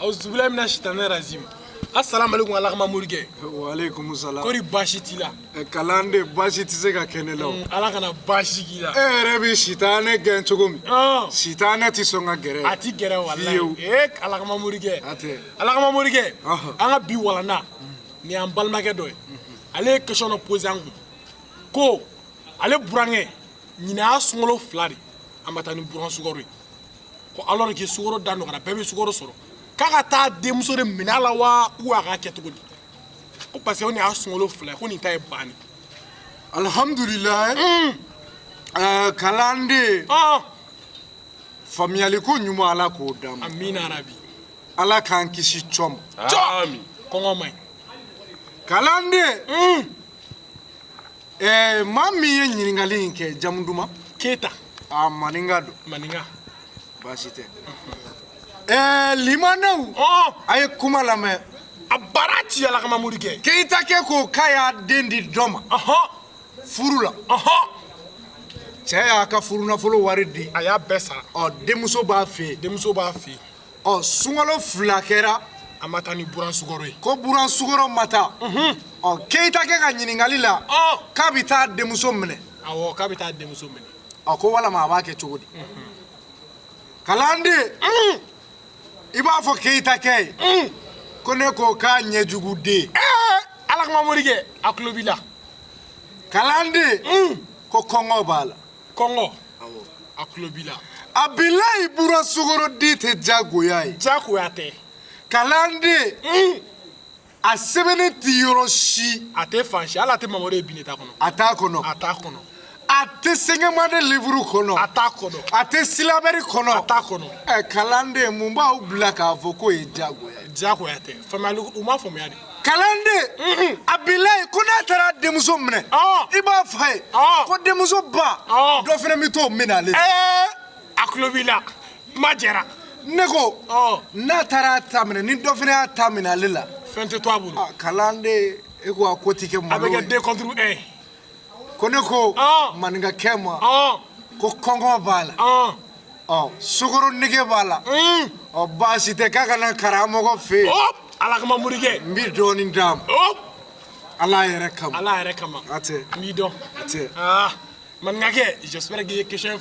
Auzubillahi minash shaitanir rajim. Assalamu alaikum alakama murike. Wa alaikum salam. Kori bashi tila. Kalande bashi tise ka kene law. Ala kana bashi kila. Rebi shitane gen chogomi. Shitane ti songa gere. Ati gere wallahi. Alakama murike. Ate. Alakama murike. Anga bi walana. Ni an balmake doy. Ale question pose angu. Ko ale burange. Nyina sungolo flari. Amata ni buran sugoro. Ko alors que sugoro dano kana bebe sugoro soro. Kaka ta demuso de minala wa ou aka ketugo di ko parce que on a songolo fla ko ni tay bani alhamdulillah kalande famiyali ko nyuma ala ko dam amina rabbi ala kan kisi chom amin kongo mai kalande mami ye nyiningali nke jamduma keta maninga basite limanaw ay kuma lame abarati ala kama murike keita ke ko kaya dendi doma furula caya ka furuna folo waridi aya besa demuso ba fe sungalo flakera amata ni buran sugoro ko buran sugoro mata keita ke ka nyiningali la ka bita demuso mene awo ka bita demuso mene ko wala ma ba ke chogodi kalande iba fo keita ke ko ne ko ka nyejugu de ala kama murike aklobila kalande ko kongo bala kongo aklobila abilai bura sugoro dite jagoyate kalande a sebene tiyoro shi ate fanshi ala te mamore bineta kono ata kono ate sengemade livru kono ata kono ate silaberi kono ata kono kalande mumba ubla ka voko e jagoyate famalu uma fomyade kalande abilai kuna tara demuso mene iba fay ko demuso ba do fene mi to menale aklobila majera neko na tara tamene ni do fene tamene la fente to abulu kalande e ko akoti ke mo avec 2 contre 1 koneko maninga kema ko kongo bala sugoro nige bala basite kaka na karamo ko fe ala kama murike mbi doni ndam ala yere kama ate ate mi do ate man ngake j'espère que question